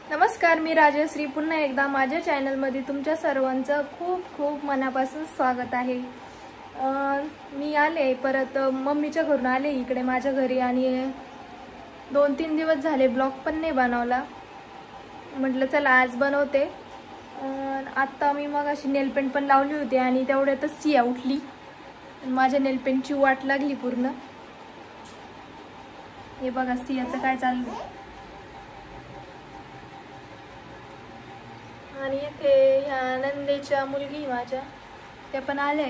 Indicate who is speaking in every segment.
Speaker 1: नमस्कार, मी राजश्री पुन्हा एकदा माझ्या चॅनलमध्ये तुमच्या सर्वांचं खूप खूप मनापासून स्वागत आहे। मी आले परत मम्मीच्या घरून आले इकडे माझ्या घरी आणि 2-3 दिवस झाले ब्लॉग पण नाही बनवला। म्हटलं चला आज बनवते। आता मी मग अशी नेल पेंट पण लावली होती आणि तेवढ्यातच सिया उठली। माझ्या नेल पेंटची वाट लागली पूर्ण। हे बघा सियाचं काय चाललंय। आणि इथे ह्या नंदेच्या मुलगी माझ्या त्या पण आले।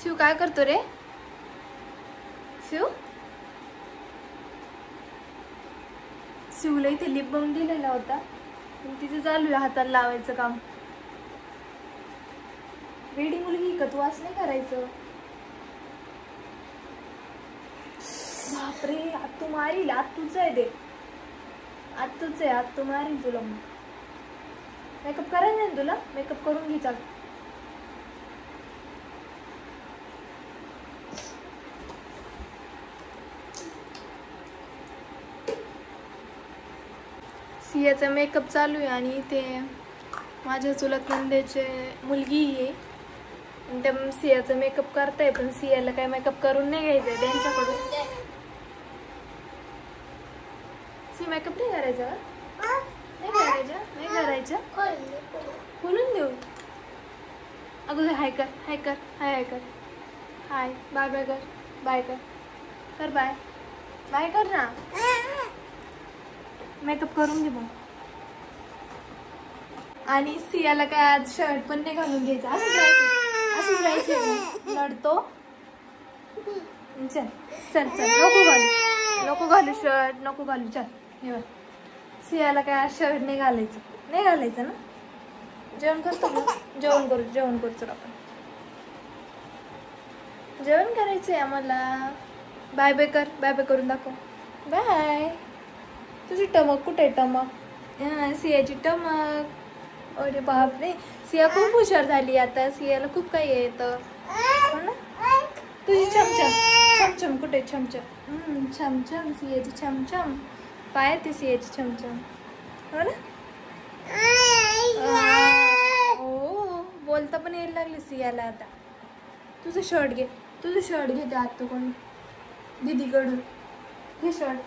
Speaker 1: शिव काय करतो रे? शिवला इथे लिप बाम दिलेला होता, तिथे चालू आहे हाताला लावायचं काम। वेडी मुलगी का तू? असं नाही करायचं। बापरे, आत्तू मारील। आत्तूच आहे ते, आत्तूच आहे। आत्तू मारील तुला। मेकअप करायचं ना तुला? मेकअप करून घे चाल। सियाचा मेकअप चालू आहे आणि ते माझ्या चुलत नंदेचे मुलगी आहे। त्या सियाचा मेकअप करताय, पण सियाला काय मेकअप करून नाही घ्यायचंय त्यांच्याकडून। सी मेकअप नाही करायचा? नाही करायचा? नाही करायचा? खोलून देऊ? अगोदर हाय कर, हाय कर, हाय हाय कर, हाय बाय बाय कर, बाय कर, कर बाय, बाय कर ना। मेकअप करून घे मग। आणि सियाला काय आज शर्ट पण नाही घालून घ्यायचं, असंच राहायचं, असंच राहायचं। लढतो। चल चल चल, नको घालू, नको घालू शर्ट, नको घालू। चल हे बघ, सियाला काय आज शर्ट नाही घालायचं, नाही घालायचं ना। जेवण करतो का? जेवण करू, जेवण करू। चल आपण जेवण करायचंय आम्हाला। बाय बाय कर, बाय बाय करून दाखव। बाय। तुझी टमक कुठे आहे? टमक सियाची टमक। अरे बापरे, सिया खूप हुशार झाली आता। सियाला खूप काही येतं हो ना। तुझी छमछम, छमछम कुठे? छमछम, छमछम सियाची छमछम। पाय ते सियाची छमछम हो ना। हो, बोलता पण यायला लागले सियाला आता। तुझं शर्ट घे, तुझं शर्ट घे त्या आत्तूकडून, दीदीकडून घे शर्ट।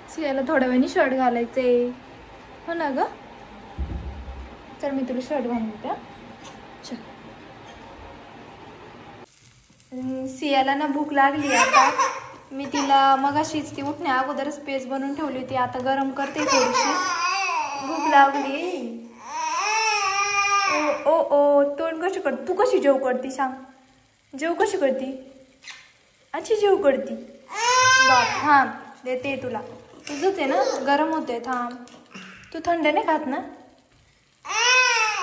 Speaker 1: सियाला थोड्या वेळाने शर्ट घालायचे हो ना ग। चल मी तुला शर्ट घालून देते। चल, सियाला ना भूक लागली आता। मी तिला मगाशीच ती उठण्या अगोदरच पेज बनवून ठेवली होती, आता गरम करते थोडीशी। भूक लागली। ओ ओ ओ, तोंड कशी करते तू? कशी जेव करती सांग? जेव कशी करती? अच्छी जेव करती। बाप, थांब देते तुला। तुझंच आहे ना, गरम होते। थांब, तू थंड नाही खात ना?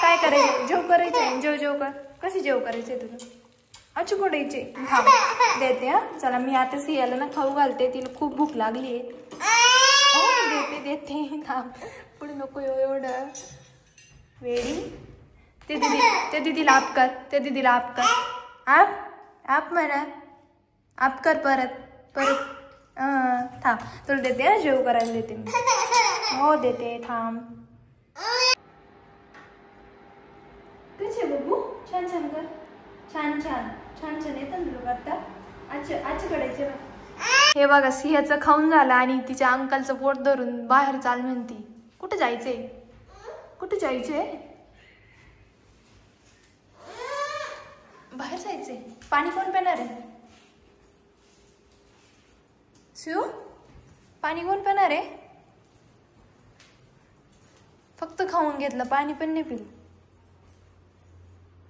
Speaker 1: काय करायचं? जेव करायचंय, जेव जेव कर। कशी जेव करायचंय तुला? अच्छी कोडायचे। थांब देते हा। चला मी आता सियाला ना खाऊ घालते, तिला खूप भूक लागली आहे। देते देते, थांब, पुढे नको एवढं वेडी। ते दीदीला आप कर, ते दीदीला आप कर। आप म्हणा, आप कर परत परत। थांब तुला देते हा, जेव करायला देते मी। हो देते, थांब। कसे बघू? छान छान कर, छान छान छान छान येतं ना तुला आता। अच्छा करायचे। हे बघा सिंहाचं खाऊन झालं आणि तिच्या अंकलचं पोट धरून बाहेर चाल म्हणती। कुठे जायचंय? कुठे जायचंय? बाहेर जायचंय। पाणी कोण पिणार आहे? शिव, पाणी कोण पिणार आहे? फक्त खाऊन घेतलं, पाणी पण नाही पिलं।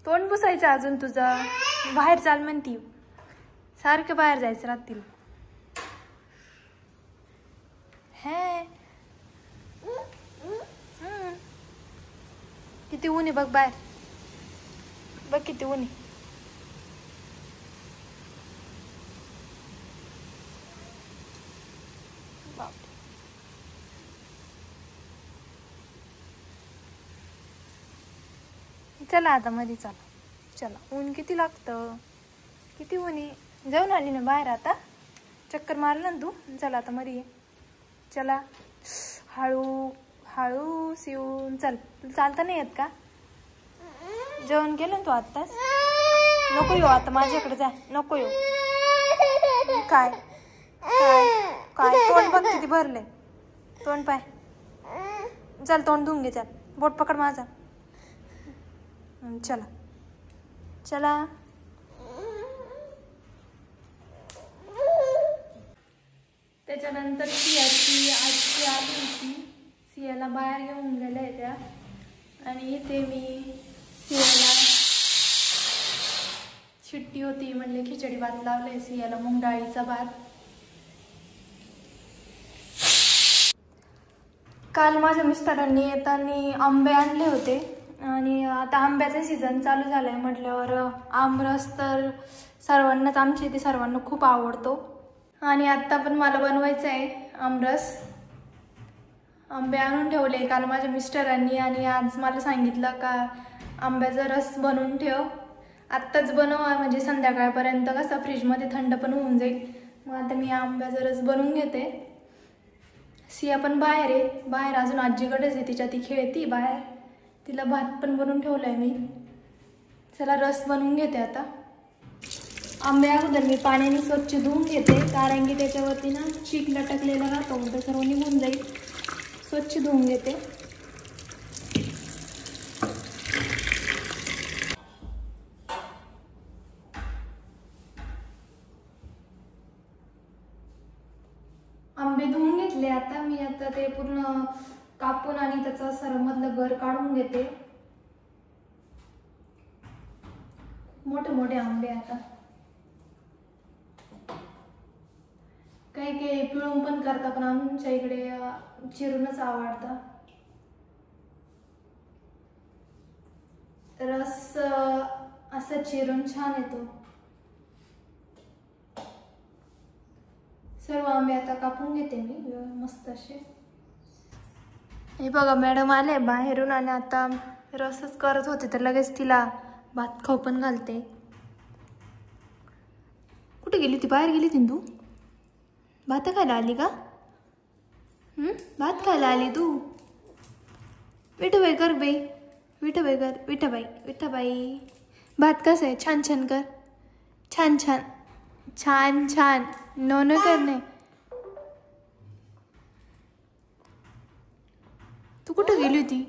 Speaker 1: तोंड पुसायचं अजून तुझं। बाहेर चाल म्हणती, सारखं बाहेर जायचं रात्रीला। हे किती ऊन आहे बघ बाहेर, बघ किती ऊन आहे। चला आता मध्ये चला, चला ऊन किती लागतं, किती ऊन आहे। जाऊन आली ना बाहेर आता, चक्कर मारलं ना तू. चला आता मध्ये ये. चला हळू हळू येऊन चल. तुला चालता नाही येत का? जेवण केलं ना तू आत्ताच. नको येऊ आता माझ्याकडे, जा नको येऊ. काय काय काय तोंड बघ किती भरले. तोंड पाय. चल तोंड धुवून घे. चल बोट पकड माझा. चला चला. त्याच्यानंतर सियाची आजी आली होती. सियाला बाहेर घेऊन गेल्या त्या. आणि इथे मी सियाला शिट्टी होती म्हणले खिचडी भात लावले सियाला, मूग डाळीचा भात. काल माझ्या मिस्टरांनी येताना आंबे आणले होते आणि आता आंब्याचा सीझन चालू झाला आहे म्हटल्यावर आमरस तर सर्वांनाच, आमच्या इथे सर्वांना खूप आवडतो. आणि आत्ता पण मला बनवायचं आहे आमरस. आंबे आणून ठेवले काल माझ्या मिस्टरांनी आणि आज मला सांगितलं का आंब्याचा रस बनवून ठेव, आत्ताच बनवा म्हणजे संध्याकाळपर्यंत कसं फ्रीजमध्ये थंड पण होऊन जाईल. मग आता मी आंब्याचा रस बनवून घेते. सिया पण बाहेर आहे, बाहेर अजून आजीकडेच आहे तिच्या, ती खेळती बाहेर. तिला भात पण बनवून ठेवला आहे मी. चला रस बनवून घेते आता. आंबे अगोदर मी पाण्याने स्वच्छ धुवून घेते कारण की त्याच्यावरती ना चीक लटकलेला राहतो, तर सर्व निघून जाईल. स्वच्छ धुवून घेते. आंबे धुवून घेतले आता मी. आता ते पूर्ण कापून आणि त्याचं सर्वमधलं गर काढून घेते. मोठे मोठे आंबे आता. काही काही पिळून पण करता पण आमच्या इकडे चिरूनच आवडतं. रस असं चिरून छान येतो. सर्व आंबे आता कापून घेते मी मस्त असे. हे बघा मॅडम आले बाहेरून आणि आता रसच करत होते तर लगेच तिला भात खाऊ पण घालते. कुठे गेली ती? बाहेर गेली ती तू? भात खायला आली का? भात खायला आली तू? विठबाई कर बाई, विठबाई कर, विठबाई विठबाई. भात कसं आहे? छान छान कर. छान छान छान छान. नो न करणे. तू कुठं गेली होती?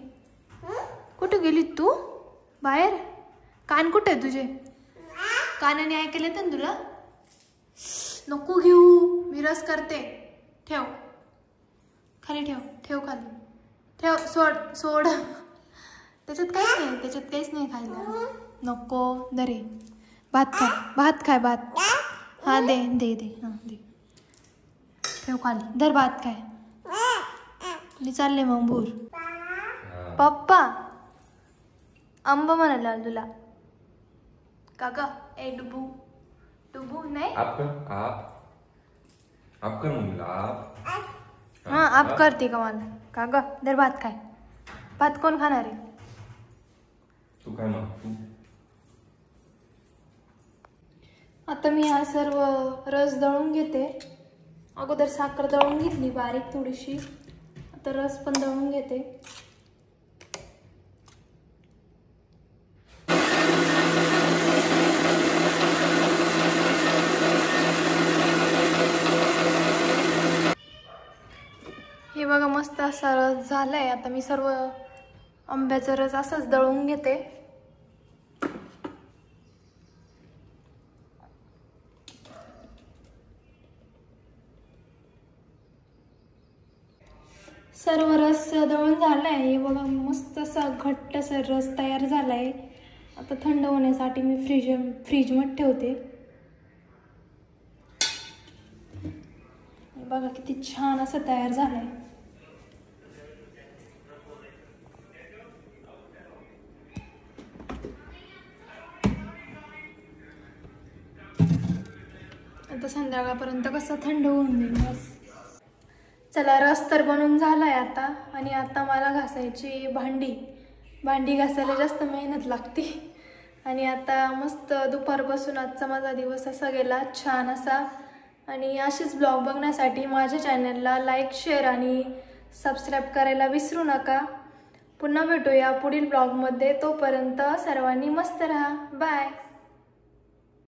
Speaker 1: कुठं गेली तू? बाहेर? कान कुठे आहे तुझे? कानाने ऐकायला येतं ना तुला? नको घेऊ, मी रस करते. ठेव खाली, ठेव ठेव खाली ठेव. सोड सोड. त्याच्यात काहीच नाही, त्याच्यात काहीच नाही खायला. नको दरे. भात खाय, भात खाय, भात. हा दे दे दे. हां दे. ठेव खाली. धर भात खाय. मी चालले मग भूर. पप्पा आंबा म्हणाला तुला का ग? ए डुबू डुबू नाही.
Speaker 2: आप कर मुंगला आप.
Speaker 1: हाँ आप करते का मला का ग? धर भात खाय. भात कोण खाणार आहे?
Speaker 2: तू काय मग तू.
Speaker 1: आता मी हा सर्व रस दळून घेते. अगोदर साखर दळून घेतली बारीक थोडीशी. आता रस पण दळून घेते. हे बघा मस्त असा रस झालाय. आता मी सर्व आंब्याचा रस असाच दळून घेते. सर्व रस दळून झालाय. हे बघा मस्त असा घट्ट असा रस तयार झालाय. आता थंड होण्यासाठी मी फ्रीजमध्ये ठेवते. हे बघा किती छान असं तयार झालाय. आता संध्याकाळपर्यंत कसं थंड होऊन जाईल बस. चला रस तर बनवून झालाय आता. आणि आता मला घासायची भांडी घासायला जास्त मेहनत लागते. आणि आता मस्त दुपारपासून आजचा माझा दिवस असा गेला छान असा. आणि असेच ब्लॉग बघण्यासाठी माझ्या चॅनलला लाईक शेअर आणि सबस्क्राईब करायला विसरू नका. पुन्हा भेटूया पुढील ब्लॉगमध्ये. तोपर्यंत सर्वांनी मस्त राहा. बाय.